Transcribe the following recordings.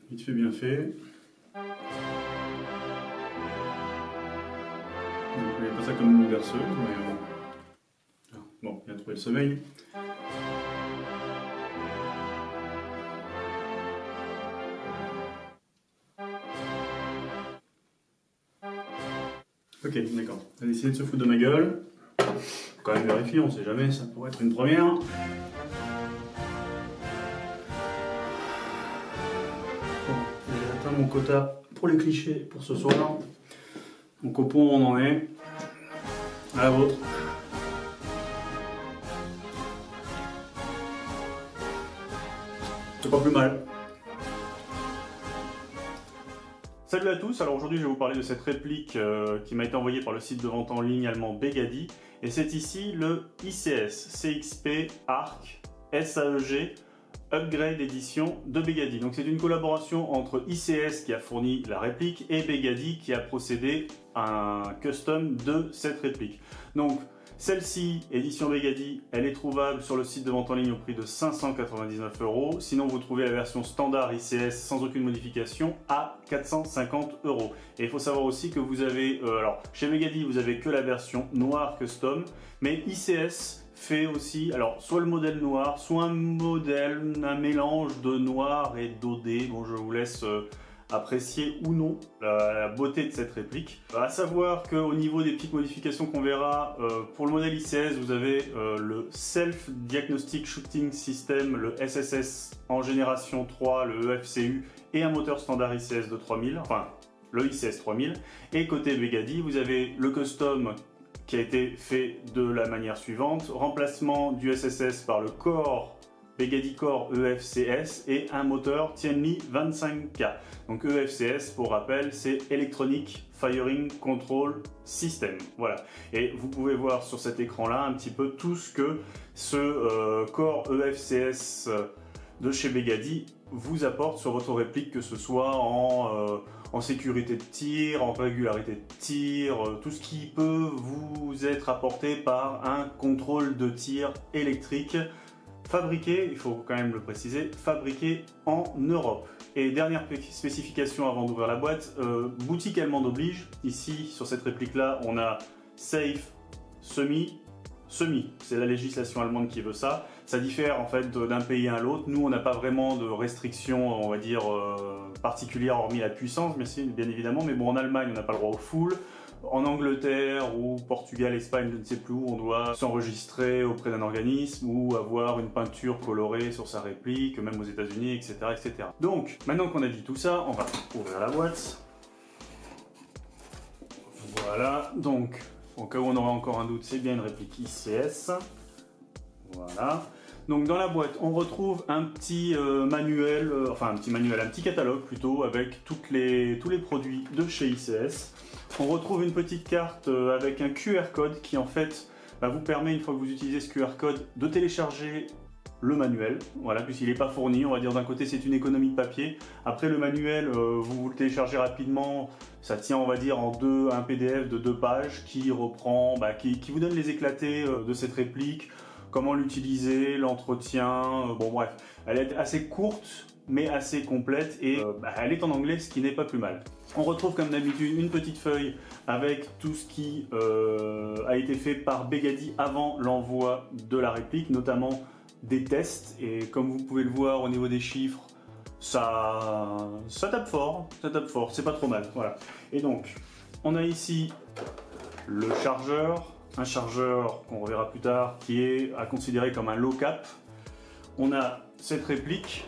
Vite fait, bien fait. Donc, il n'y a pas ça comme une berceuse, mais bon, il a trouvé le sommeil. Ok, d'accord. Elle a essayé de se foutre de ma gueule. Faut quand même vérifier, on sait jamais, ça pourrait être une première. Bon, j'ai atteint mon quota pour les clichés pour ce soir. Donc au point où on en est. À la vôtre. C'est pas plus mal. Salut à tous, alors aujourd'hui je vais vous parler de cette réplique qui m'a été envoyée par le site de vente en ligne allemand Begady. Et c'est ici le ICS CXP Arc SAEG Upgrade Edition de Begady. Donc c'est une collaboration entre ICS qui a fourni la réplique et Begady qui a procédé à un custom de cette réplique. Donc celle-ci, édition Begady, elle est trouvable sur le site de vente en ligne au prix de 599 €. Sinon, vous trouvez la version standard ICS sans aucune modification à 450 €. Et il faut savoir aussi que vous avez, alors chez Begady, vous avez que la version noire custom, mais ICS fait aussi, alors soit le modèle noir, soit un mélange de noir et dodé. Bon, je vous laisse apprécier ou non la beauté de cette réplique. À savoir qu'au niveau des petites modifications qu'on verra, pour le modèle ICS, vous avez le Self Diagnostic Shooting System, le SSS en génération 3, le EFCU et un moteur standard ICS de 3000, enfin le ICS 3000. Et côté Begady, vous avez le custom qui a été fait de la manière suivante, remplacement du SSS par le Core Begady Core EFCS et un moteur Tianli 25K. Donc EFCS, pour rappel, c'est Electronic Firing Control System. Voilà. Et vous pouvez voir sur cet écran-là un petit peu tout ce que ce Core EFCS de chez Begady vous apporte sur votre réplique, que ce soit en sécurité de tir, en régularité de tir, tout ce qui peut vous être apporté par un contrôle de tir électrique fabriqué, il faut quand même le préciser, fabriqué en Europe. Et dernière spécification avant d'ouvrir la boîte, boutique allemande oblige. Ici, sur cette réplique-là, on a safe, semi, c'est la législation allemande qui veut ça. Ça diffère en fait d'un pays à l'autre. Nous, on n'a pas vraiment de restrictions, on va dire, particulières, hormis la puissance, bien évidemment. Mais bon, en Allemagne, on n'a pas le droit au full. En Angleterre ou Portugal, Espagne, je ne sais plus où, on doit s'enregistrer auprès d'un organisme ou avoir une peinture colorée sur sa réplique, même aux États-Unis, etc., etc. Donc, maintenant qu'on a dit tout ça, on va ouvrir la boîte. Voilà, donc, au cas où on aurait encore un doute, c'est bien une réplique ICS. Voilà. Donc dans la boîte, on retrouve un petit manuel, un petit catalogue plutôt, avec tous les produits de chez ICS. On retrouve une petite carte avec un QR code qui en fait vous permet, une fois que vous utilisez ce QR code, de télécharger le manuel, voilà, puisqu'il n'est pas fourni. On va dire d'un côté c'est une économie de papier. Après le manuel, vous le téléchargez rapidement, ça tient on va dire en un PDF de 2 pages qui reprend, qui vous donne les éclatés de cette réplique, comment l'utiliser, l'entretien, bon bref. Elle est assez courte mais assez complète et elle est en anglais, ce qui n'est pas plus mal. On retrouve comme d'habitude une petite feuille avec tout ce qui a été fait par Begady avant l'envoi de la réplique, notamment des tests, et comme vous pouvez le voir au niveau des chiffres, ça tape fort, c'est pas trop mal, voilà. Et donc, on a ici le chargeur, un chargeur qu'on reverra plus tard, qui est à considérer comme un low cap. On a cette réplique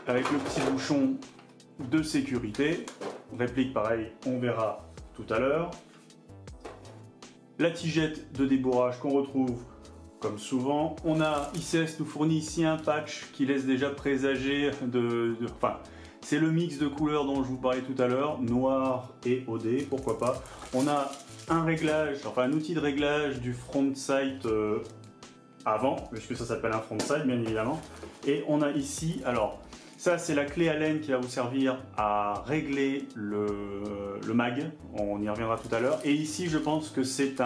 avec le petit bouchon de sécurité, réplique pareil, on verra tout à l'heure. La tigette de débourrage qu'on retrouve comme souvent. On a ICS nous fournit ici un patch qui laisse déjà présager c'est le mix de couleurs dont je vous parlais tout à l'heure, noir et OD, pourquoi pas. On a un réglage, un outil de réglage du front sight avant, puisque ça s'appelle un front sight bien évidemment. Et on a ici, alors ça c'est la clé Allen qui va vous servir à régler le mag, on y reviendra tout à l'heure. Et ici je pense que c'est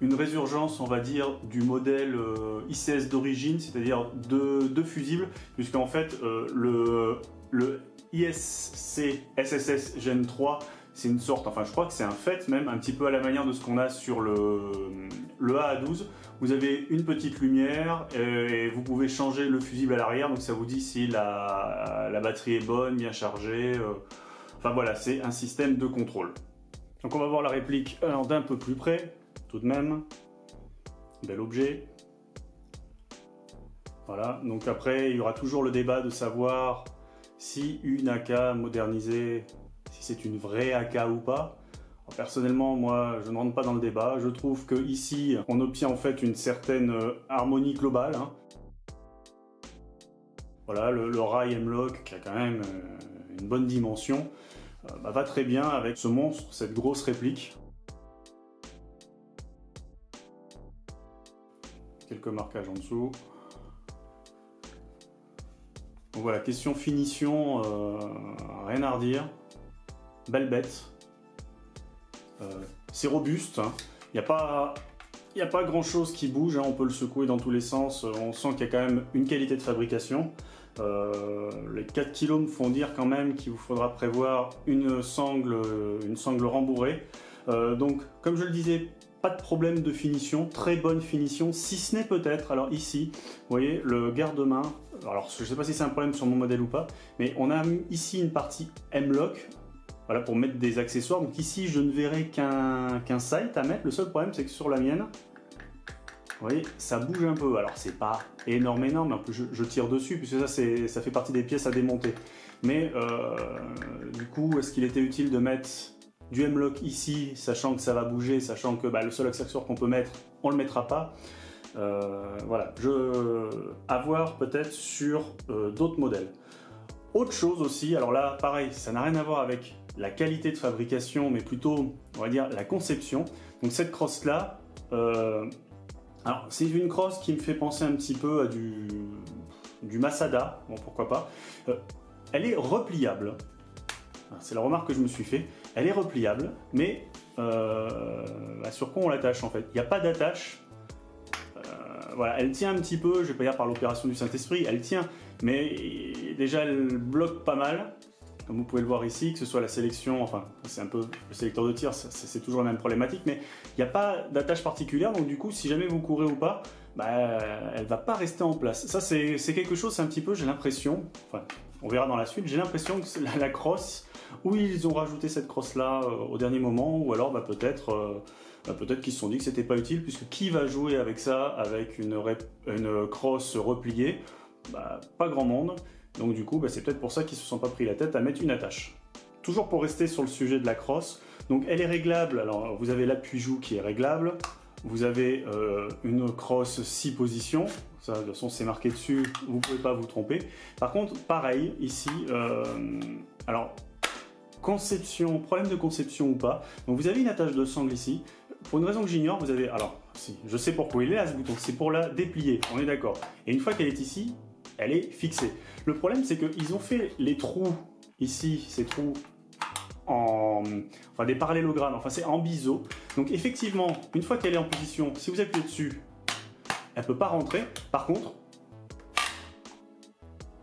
une résurgence, on va dire, du modèle ICS d'origine, c'est-à-dire deux fusibles, puisqu'en fait, le ISC SSS Gen 3, c'est une sorte, enfin je crois que c'est un fait même, un petit peu à la manière de ce qu'on a sur le AA12. Vous avez une petite lumière et vous pouvez changer le fusible à l'arrière, donc ça vous dit si la batterie est bonne, bien chargée. Enfin voilà, c'est un système de contrôle. Donc on va voir la réplique d'un peu plus près, tout de même. Bel objet. Voilà, donc après il y aura toujours le débat de savoir si une AK modernisée, si c'est une vraie AK ou pas. Alors, personnellement, moi, je ne rentre pas dans le débat. Je trouve que ici, on obtient en fait une certaine harmonie globale. Hein. Voilà, le rail M-Lock, qui a quand même une bonne dimension, va très bien avec ce monstre, cette grosse réplique. Quelques marquages en dessous. Donc voilà, question finition, rien à redire. Belle bête. C'est robuste. Hein. Il n'y a pas grand chose qui bouge. Hein. On peut le secouer dans tous les sens. On sent qu'il y a quand même une qualité de fabrication. Les 4 kg me font dire quand même qu'il vous faudra prévoir une sangle rembourrée. Donc, comme je le disais, pas de problème de finition, très bonne finition, si ce n'est peut-être, alors ici, vous voyez, le garde-main, alors je ne sais pas si c'est un problème sur mon modèle ou pas, mais on a ici une partie M-Lock, voilà, pour mettre des accessoires, donc ici je ne verrai qu'un sight à mettre, le seul problème c'est que sur la mienne, vous voyez, ça bouge un peu, alors c'est pas énorme, mais en plus je tire dessus, puisque ça fait partie des pièces à démonter, mais du coup, est-ce qu'il était utile de mettre du M-Lock ici, sachant que ça va bouger, sachant que le seul accessoire qu'on peut mettre, on le mettra pas. Voilà, à voir peut-être sur d'autres modèles. Autre chose aussi, alors là, pareil, ça n'a rien à voir avec la qualité de fabrication, mais plutôt, on va dire, la conception. Donc cette crosse-là, alors c'est une crosse qui me fait penser un petit peu à du Masada, bon pourquoi pas. Elle est repliable. C'est la remarque que je me suis fait. Elle est repliable, mais sur quoi on l'attache en fait? Il n'y a pas d'attache. Voilà, elle tient un petit peu, je vais pas dire par l'opération du Saint-Esprit, elle tient, mais déjà elle bloque pas mal, comme vous pouvez le voir ici, que ce soit la sélection, enfin c'est un peu le sélecteur de tir, c'est toujours la même problématique, mais il n'y a pas d'attache particulière, donc du coup si jamais vous courez ou pas, elle va pas rester en place. Ça c'est quelque chose, c'est un petit peu, j'ai l'impression, enfin on verra dans la suite, j'ai l'impression que la crosse, où ils ont rajouté cette crosse là au dernier moment, ou alors peut-être qu'ils se sont dit que c'était pas utile, puisque qui va jouer avec ça, avec une crosse repliée? Pas grand monde, donc du coup c'est peut-être pour ça qu'ils se sont pas pris la tête à mettre une attache. Toujours pour rester sur le sujet de la crosse, donc elle est réglable, alors vous avez l'appui-joue qui est réglable, vous avez une crosse 6 positions, ça de toute façon c'est marqué dessus, vous pouvez pas vous tromper. Par contre, pareil, ici, alors conception, problème de conception ou pas, donc vous avez une attache de sangle ici, pour une raison que j'ignore, vous avez, alors si, je sais pourquoi il est là ce bouton, c'est pour la déplier, on est d'accord, et une fois qu'elle est ici, elle est fixée. Le problème c'est qu'ils ont fait les trous ici, ces trous enfin des parallélogrammes, enfin c'est en biseau, donc effectivement, une fois qu'elle est en position, si vous appuyez dessus, elle peut pas rentrer, par contre,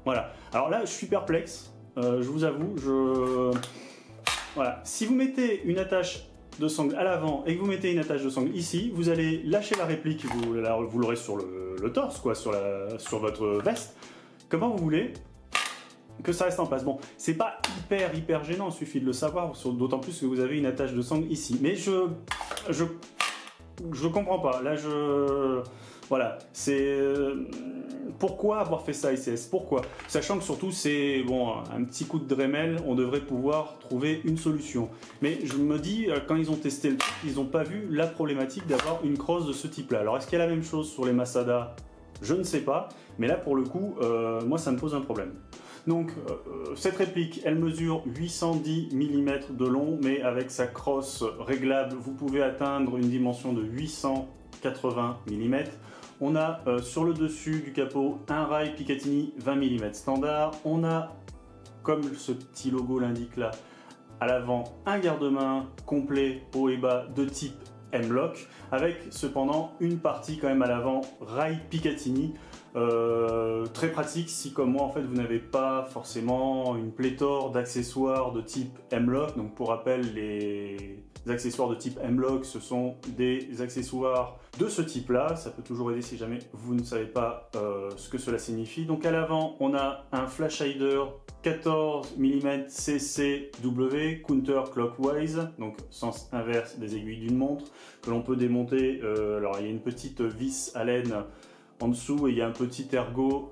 voilà, alors là je suis perplexe, je vous avoue, voilà, si vous mettez une attache de sangle à l'avant et que vous mettez une attache de sangle ici, vous allez lâcher la réplique, vous l'aurez sur le torse, quoi, sur votre veste, comment vous voulez que ça reste en place. Bon, c'est pas hyper gênant, il suffit de le savoir, d'autant plus que vous avez une attache de sangle ici. Mais je comprends pas, là voilà, c'est... pourquoi avoir fait ça ICS? Pourquoi? Sachant que surtout c'est bon, un petit coup de Dremel, on devrait pouvoir trouver une solution. Mais je me dis, quand ils ont testé le truc, ils n'ont pas vu la problématique d'avoir une crosse de ce type-là. Alors est-ce qu'il y a la même chose sur les Masada? Je ne sais pas, mais là pour le coup, moi ça me pose un problème. Donc cette réplique, elle mesure 810 mm de long, mais avec sa crosse réglable, vous pouvez atteindre une dimension de 880 mm. On a sur le dessus du capot un rail Picatinny 20 mm standard. On a, comme ce petit logo l'indique là, à l'avant un garde-main complet haut et bas de type M-LOK, avec cependant une partie quand même à l'avant rail Picatinny, très pratique si comme moi en fait vous n'avez pas forcément une pléthore d'accessoires de type M-LOK. Donc pour rappel, les accessoires de type M-LOK, ce sont des accessoires de ce type là, ça peut toujours aider si jamais vous ne savez pas ce que cela signifie. Donc à l'avant on a un flash hider 14 mm CCW counterclockwise, donc sens inverse des aiguilles d'une montre, que l'on peut démonter. Alors il y a une petite vis à laine en dessous et il y a un petit ergot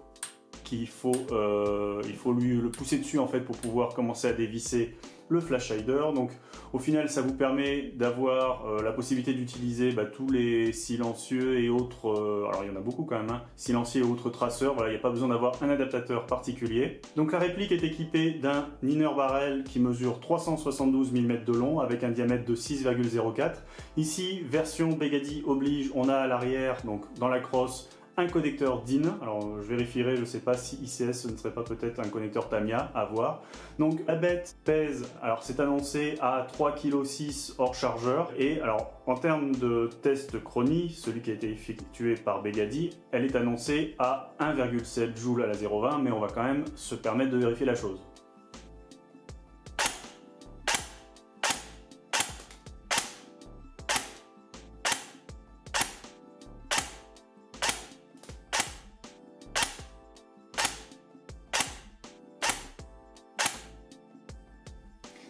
qu'il faut, le pousser dessus en fait pour pouvoir commencer à dévisser le flash hider. Donc au final ça vous permet d'avoir la possibilité d'utiliser tous les silencieux et autres, alors il y en a beaucoup quand même, hein, silencieux et autres traceurs. Voilà, il n'y a pas besoin d'avoir un adaptateur particulier. Donc la réplique est équipée d'un inner barrel qui mesure 372 mm de long avec un diamètre de 6,04. Ici version Begady oblige, on a à l'arrière, donc dans la crosse, un connecteur DIN. Alors je vérifierai, je ne sais pas si ICS ce ne serait pas peut-être un connecteur Tamiya, à voir. Donc la bête pèse, alors c'est annoncé à 3,6 kg hors chargeur. Et alors en termes de test Chronie, celui qui a été effectué par Begady, elle est annoncée à 1,7 Joule à la 0,20, mais on va quand même se permettre de vérifier la chose.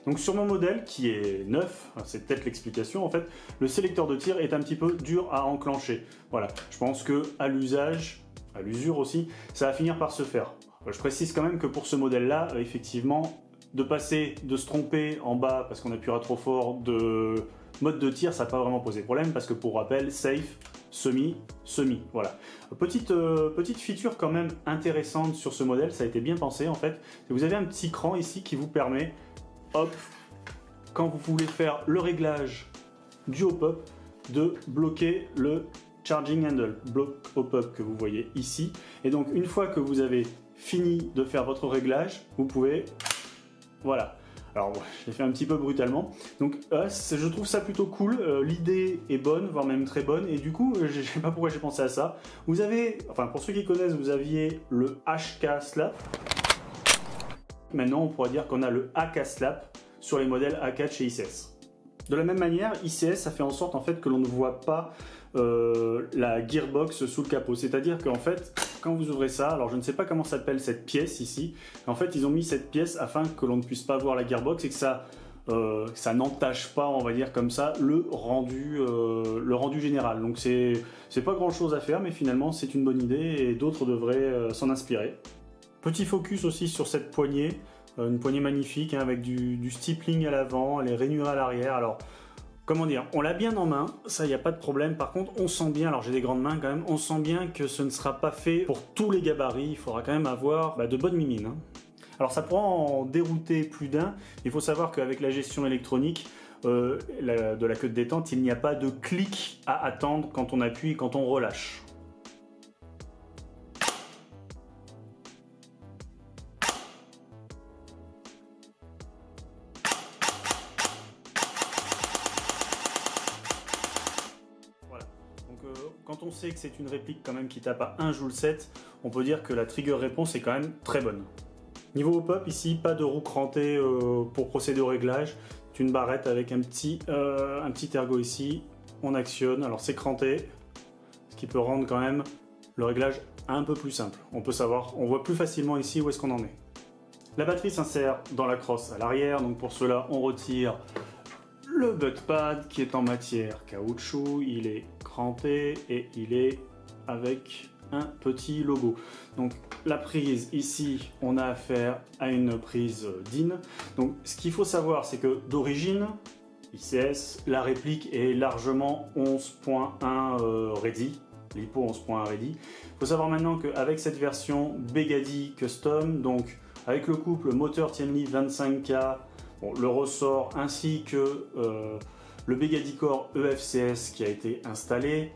Donc sur mon modèle qui est neuf, c'est peut-être l'explication en fait, le sélecteur de tir est un petit peu dur à enclencher. Voilà, je pense que à l'usage, à l'usure aussi, ça va finir par se faire. Je précise quand même que pour ce modèle-là, effectivement, de se tromper en bas parce qu'on appuiera trop fort de mode de tir, ça n'a pas vraiment posé problème parce que pour rappel, safe, semi, voilà. Petite feature quand même intéressante sur ce modèle, ça a été bien pensé en fait, vous avez un petit cran ici qui vous permet, hop, quand vous voulez faire le réglage du hop-up, de bloquer le charging handle, bloc hop-up que vous voyez ici. Et donc une fois que vous avez fini de faire votre réglage, vous pouvez, voilà. Alors je l'ai fait un petit peu brutalement, donc je trouve ça plutôt cool, l'idée est bonne, voire même très bonne, et du coup je sais pas pourquoi j'ai pensé à ça. Vous avez, enfin pour ceux qui connaissent, vous aviez le HK Slap. Maintenant, on pourrait dire qu'on a le AK Slap sur les modèles A4 chez ICS. De la même manière, ICS a fait en sorte en fait que l'on ne voit pas la gearbox sous le capot. C'est-à-dire qu'en fait, quand vous ouvrez ça, alors je ne sais pas comment s'appelle cette pièce ici, en fait ils ont mis cette pièce afin que l'on ne puisse pas voir la gearbox et que ça n'entache pas, on va dire comme ça, le rendu général. Donc c'est pas grand chose à faire, mais finalement c'est une bonne idée et d'autres devraient s'en inspirer. Petit focus aussi sur cette poignée, une poignée magnifique hein, avec du stippling à l'avant, les rainures à l'arrière. Alors, comment dire, on l'a bien en main, ça il n'y a pas de problème. Par contre, on sent bien, alors j'ai des grandes mains quand même, on sent bien que ce ne sera pas fait pour tous les gabarits. Il faudra quand même avoir de bonnes mimines. Hein. Alors ça pourra en dérouter plus d'un. Il faut savoir qu'avec la gestion électronique de la queue de détente, il n'y a pas de clic à attendre quand on appuie et quand on relâche. Quand on sait que c'est une réplique quand même qui tape à 1 Joule 7, on peut dire que la trigger réponse est quand même très bonne. Niveau hop-up, ici, pas de roue crantée pour procéder au réglage. C'est une barrette avec un petit ergot ici. On actionne, alors c'est cranté, ce qui peut rendre quand même le réglage un peu plus simple. On peut savoir, on voit plus facilement ici où est-ce qu'on en est. La batterie s'insère dans la crosse à l'arrière, donc pour cela on retire le butt pad qui est en matière caoutchouc, il est cranté et il est avec un petit logo. Donc la prise ici, on a affaire à une prise DIN. Donc ce qu'il faut savoir, c'est que d'origine, ICS, la réplique est largement 11.1 ready, LiPo 11.1 ready. Il faut savoir maintenant qu'avec cette version Begady Custom, donc avec le couple moteur Tianli 25K, bon, le ressort ainsi que le Begady Core EFCS qui a été installé,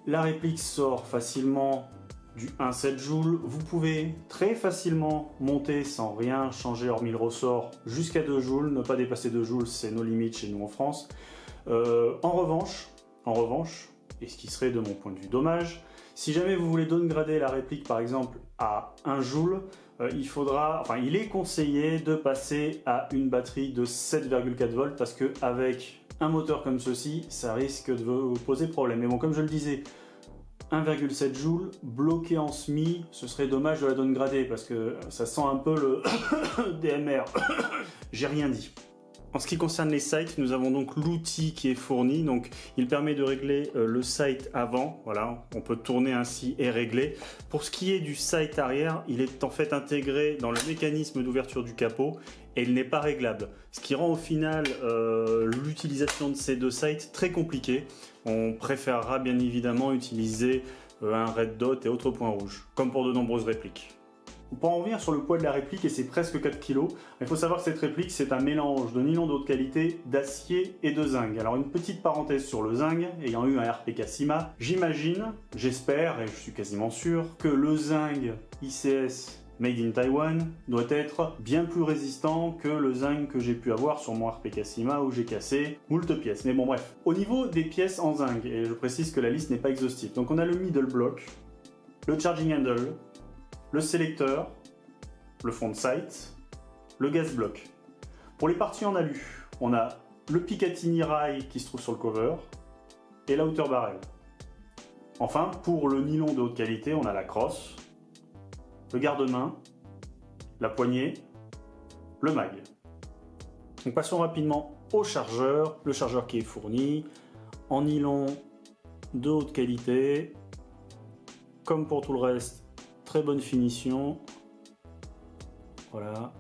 la réplique sort facilement du 1,7 Joule. Vous pouvez très facilement monter sans rien changer hormis le ressort jusqu'à 2 Joules. Ne pas dépasser 2 Joules, c'est nos limites chez nous en France. En revanche, En revanche, et ce qui serait de mon point de vue dommage, si jamais vous voulez downgrader la réplique par exemple à 1 joule, il est conseillé de passer à une batterie de 7,4 volts parce qu'avec un moteur comme ceci, ça risque de vous poser problème. Mais bon, comme je le disais, 1,7 joules, bloqué en semi, ce serait dommage de la downgrader parce que ça sent un peu le DMR. J'ai rien dit. En ce qui concerne les sights, nous avons donc l'outil qui est fourni, donc il permet de régler le sight avant, voilà, on peut tourner ainsi et régler. Pour ce qui est du sight arrière, il est en fait intégré dans le mécanisme d'ouverture du capot et il n'est pas réglable, ce qui rend au final l'utilisation de ces deux sights très compliquée. On préférera bien évidemment utiliser un red dot et autres points rouges, comme pour de nombreuses répliques. Pour en revenir sur le poids de la réplique, et c'est presque 4 kg, il faut savoir que cette réplique c'est un mélange de nylon de haute qualité, d'acier et de zinc. Alors une petite parenthèse sur le zinc, ayant eu un RPK Syma, j'imagine, j'espère et je suis quasiment sûr que le zinc ICS Made in Taiwan doit être bien plus résistant que le zinc que j'ai pu avoir sur mon RPK Syma où j'ai cassé moult pièces. Mais bon bref, au niveau des pièces en zinc, et je précise que la liste n'est pas exhaustive, donc on a le middle block, le charging handle, le sélecteur, le front sight, le gas block. Pour les parties en alu, on a le Picatinny rail qui se trouve sur le cover et la outer barrel. Enfin, pour le nylon de haute qualité, on a la crosse, le garde-main, la poignée, le mag. Donc passons rapidement au chargeur, le chargeur qui est fourni en nylon de haute qualité, comme pour tout le reste. Très bonne finition, voilà,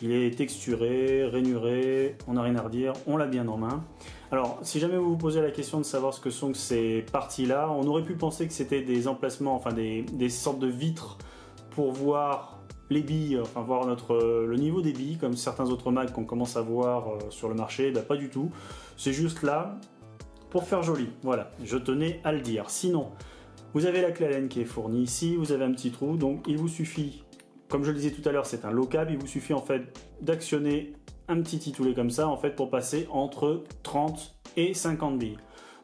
il est texturé, rainuré, on n'a rien à redire, on l'a bien en main. Alors, si jamais vous vous posez la question de savoir ce que sont ces parties-là, on aurait pu penser que c'était des emplacements, enfin des sortes de vitres pour voir les billes, enfin voir le niveau des billes, comme certains autres mags qu'on commence à voir sur le marché. Bah, pas du tout, c'est juste là pour faire joli, voilà, je tenais à le dire. Sinon, vous avez la clé Allen qui est fournie ici, vous avez un petit trou, donc il vous suffit, comme je le disais tout à l'heure, c'est un low cap, il vous suffit en fait d'actionner un petit titoulet comme ça en fait pour passer entre 30 et 50 billes.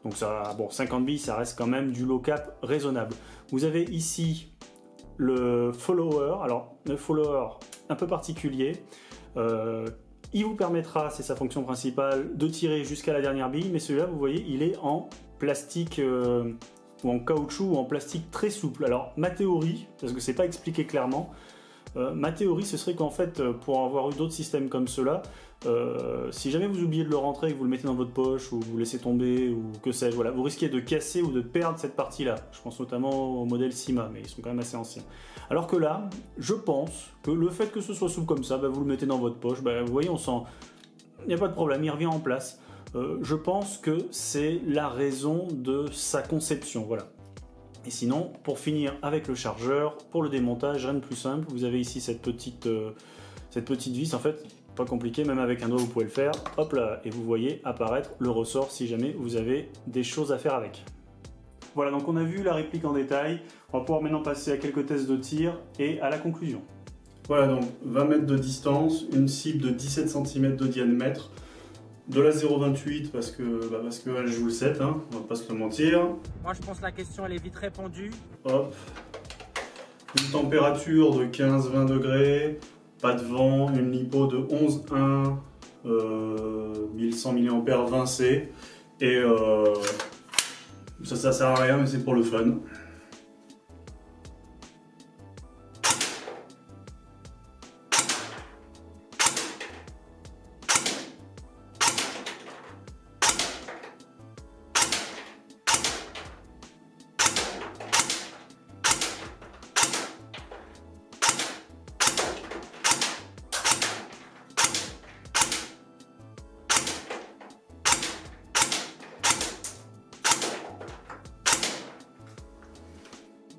Donc ça, bon, 50 billes, ça reste quand même du low cap raisonnable. Vous avez ici le follower, alors le follower un peu particulier, il vous permettra, c'est sa fonction principale, de tirer jusqu'à la dernière bille, mais celui-là, vous voyez, il est en plastique ou en caoutchouc ou en plastique très souple. Alors ma théorie, parce que c'est pas expliqué clairement, ma théorie ce serait qu'en fait pour avoir eu d'autres systèmes comme cela, si jamais vous oubliez de le rentrer et que vous le mettez dans votre poche ou vous laissez tomber ou que sais-je, voilà, vous risquez de casser ou de perdre cette partie-là. Je pense notamment au modèle Syma, mais ils sont quand même assez anciens. Alors que là, je pense que le fait que ce soit souple comme ça, bah, vous le mettez dans votre poche, bah, vous voyez, on sent, il n'y a pas de problème, il revient en place. Je pense que c'est la raison de sa conception, voilà. Et sinon, pour finir avec le chargeur, pour le démontage, rien de plus simple, vous avez ici cette petite vis, en fait, pas compliqué, même avec un doigt vous pouvez le faire, hop là, et vous voyez apparaître le ressort si jamais vous avez des choses à faire avec. Voilà, donc on a vu la réplique en détail, on va pouvoir maintenant passer à quelques tests de tir et à la conclusion. Voilà, donc 20 mètres de distance, une cible de 17 cm de diamètre, de la 0,28 parce qu'elle joue le 7, hein, on va pas se le mentir. Moi je pense que la question elle est vite répondue. Hop. Une température de 15-20 degrés, pas de vent, une lipo de 11,1, 1100 mAh 20C. Et ça sert à rien mais c'est pour le fun.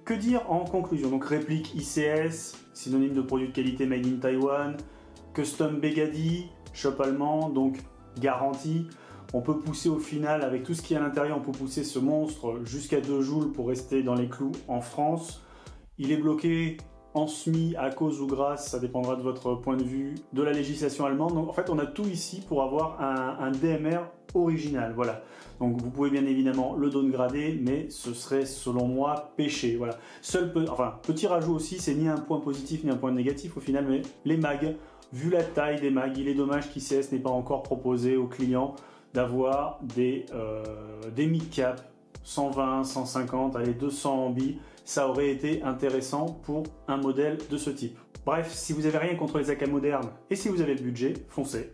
Que dire en conclusion? Donc réplique ICS, synonyme de produit de qualité made in Taiwan, custom Begady, shop allemand, donc garantie. On peut pousser au final, avec tout ce qui est à l'intérieur, on peut pousser ce monstre jusqu'à 2 joules pour rester dans les clous en France. Il est bloqué en SMI à cause ou grâce, ça dépendra de votre point de vue, de la législation allemande. Donc en fait, on a tout ici pour avoir un DMR original, voilà. Donc vous pouvez bien évidemment le downgrader, mais ce serait selon moi péché, voilà. Petit rajout aussi, c'est ni un point positif ni un point négatif au final, mais les mags, vu la taille des mags, il est dommage qu'ICS n'ait pas encore proposé aux clients d'avoir des mid-cap 120, 150, allez 200 ambi, ça aurait été intéressant pour un modèle de ce type. Bref, si vous n'avez rien contre les AK modernes et si vous avez le budget, foncez.